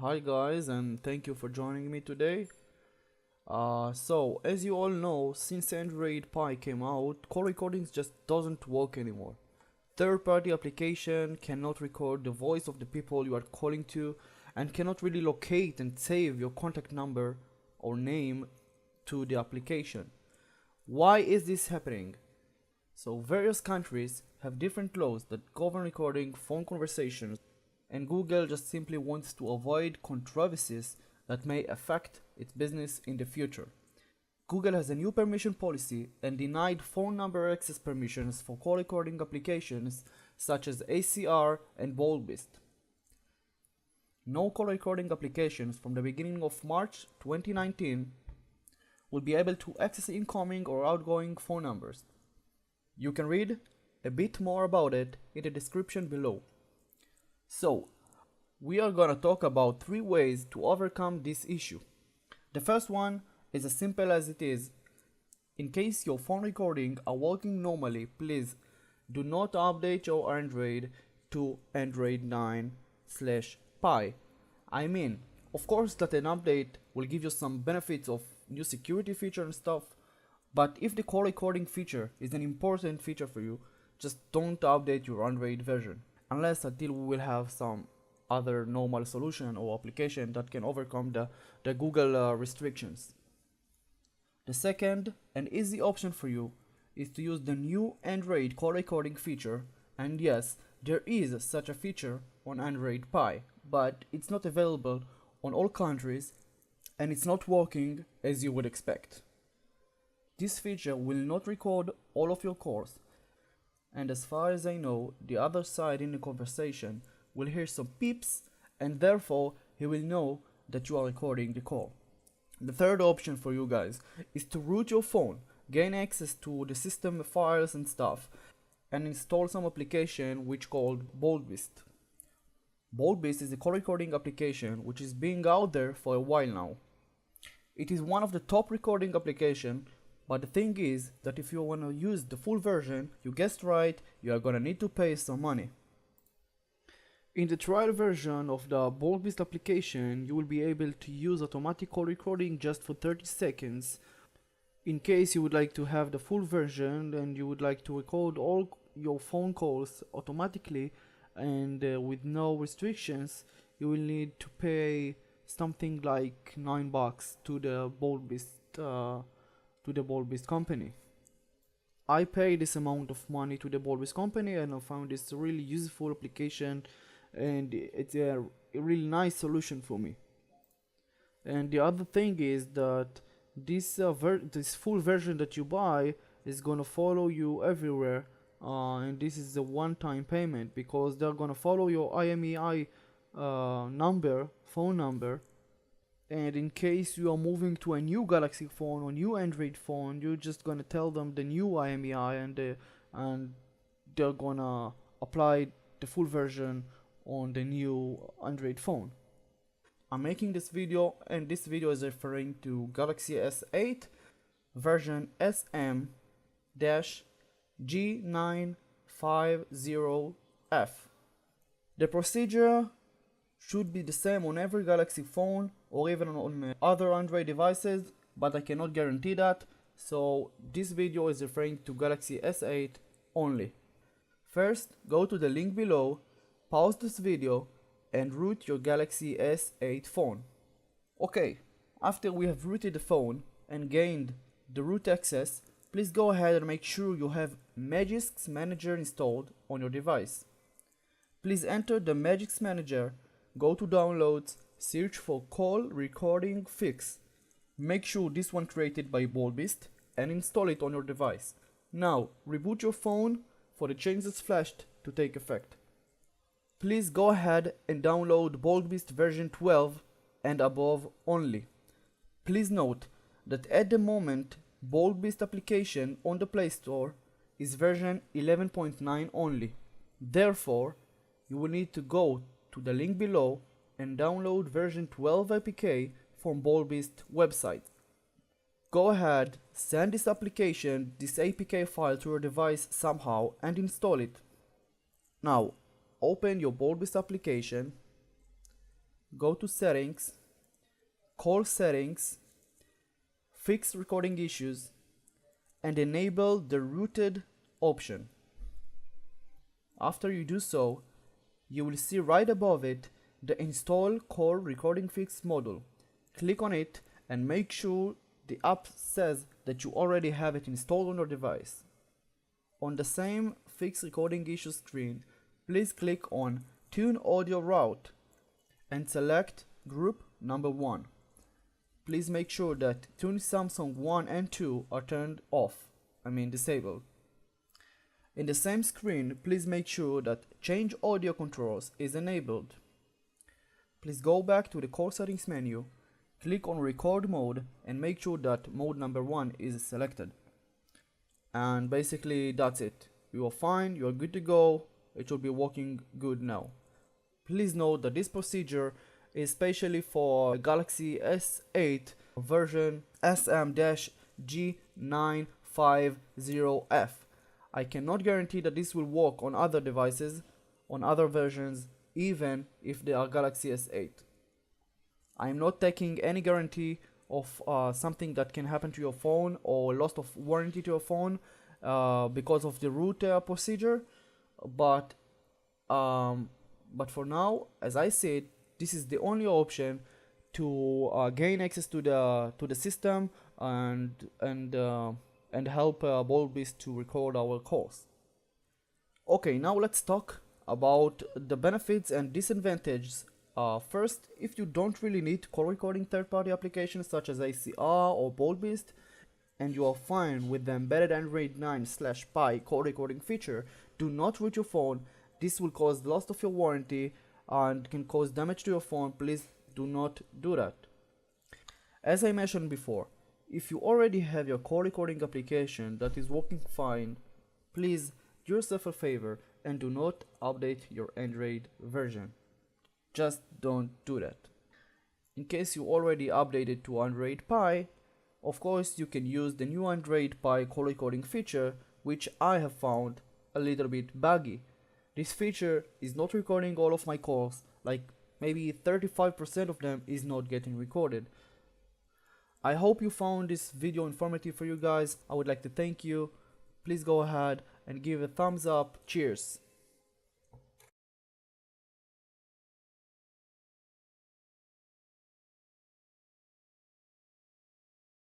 Hi guys, and thank you for joining me today. So as you all know, since Android Pie came out, call recordings just doesn't work anymore. Third-party application cannot record the voice of the people you are calling to and cannot really locate and save your contact number or name to the application. Why is this happening? So various countries have different laws that govern recording phone conversations, and Google just simply wants to avoid controversies that may affect its business in the future. Google has a new permission policy and denied phone number access permissions for call recording applications such as ACR and BoldBeast. No call recording applications from the beginning of March 2019 will be able to access incoming or outgoing phone numbers. You can read a bit more about it in the description below. So, we are gonna talk about 3 ways to overcome this issue. The first one is as simple as it is. In case your phone recording are working normally, please do not update your Android to Android 9/Pie. I mean, of course that an update will give you some benefits of new security feature and stuff, but if the call recording feature is an important feature for you, just don't update your Android version, unless until we will have some other normal solution or application that can overcome the Google restrictions. The second and easy option for you is to use the new Android call recording feature, and yes, there is such a feature on Android Pie, but it's not available on all countries and it's not working as you would expect. This feature will not record all of your calls, and as far as I know, the other side in the conversation will hear some peeps, and therefore he will know that you are recording the call. The third option for you guys is to root your phone, gain access to the system files and stuff, and install some application which called BoldBeast. BoldBeast is a call recording application which is being out there for a while now. It is one of the top recording application, but the thing is that if you want to use the full version, you guessed right, you are gonna need to pay some money. In the trial version of the BoldBeast application, you will be able to use automatic call recording just for 30 seconds. In case you would like to have the full version and you would like to record all your phone calls automatically and with no restrictions, you will need to pay something like $9 to the BoldBeast company. I paid this amount of money to the BoldBeast company and I found this a really useful application, and it's a really nice solution for me. And the other thing is that this full version that you buy is gonna follow you everywhere, and this is a one-time payment because they're gonna follow your IMEI phone number, and in case you are moving to a new Galaxy phone or new Android phone, you're just gonna tell them the new IMEI and they're gonna apply the full version on the new Android phone. I'm making this video, and this video is referring to Galaxy S8 version SM-G950F. The procedure should be the same on every Galaxy phone or even on other Android devices, but I cannot guarantee that, so this video is referring to Galaxy S8 only. First, go to the link below, pause this video and root your Galaxy S8 phone. Okay, after we have rooted the phone and gained the root access, please go ahead and make sure you have Magisk Manager installed on your device. Please enter the Magisk Manager, go to downloads, search for Callrecording.fix. Make sure this one created by BoldBeast and install it on your device. Now, reboot your phone for the changes flashed to take effect. Please go ahead and download BoldBeast version 12 and above only. Please note that at the moment, BoldBeast application on the Play Store is version 11.9 only. Therefore, you will need to go to the link below and download version 12 APK from BoldBeast website. Go ahead, send this APK file to your device somehow and install it. Now, open your BoldBeast application, go to settings, call settings, fix recording issues, and enable the rooted option. After you do so, you will see right above it the install Callrecording module. Click on it and make sure the app says that you already have it installed on your device. On the same fix recording issue screen, please click on Tune Audio Route and select group number 1. Please make sure that Tune Samsung 1 and 2 are turned off, disabled. In the same screen, please make sure that Change Audio Controls is enabled. Please go back to the Core Settings menu, click on Record Mode and make sure that mode number 1 is selected. And basically that's it. You are fine, you are good to go, it should be working good now. Please note that this procedure is specially for Galaxy S8 version SM-G950F. I cannot guarantee that this will work on other devices, on other versions, even if they are Galaxy S8. I am not taking any guarantee of something that can happen to your phone or loss of warranty to your phone because of the root procedure, but for now, as I said, this is the only option to gain access to the system and help BoldBeast to record our calls. Okay, now let's talk about the benefits and disadvantages. First, if you don't really need call recording third-party applications such as ACR or BoldBeast, and you are fine with the embedded Android 9/Pie call recording feature, do not root your phone. This will cause loss of your warranty and can cause damage to your phone. Please do not do that. As I mentioned before, if you already have your call recording application that is working fine, please do yourself a favor and do not update your Android version. Just don't do that. In case you already updated to Android Pie, of course you can use the new Android Pie call recording feature, which I have found a little bit buggy. This feature is not recording all of my calls, like maybe 35% of them is not getting recorded. I hope you found this video informative for you guys. I would like to thank you. Please go ahead and give a thumbs up. Cheers.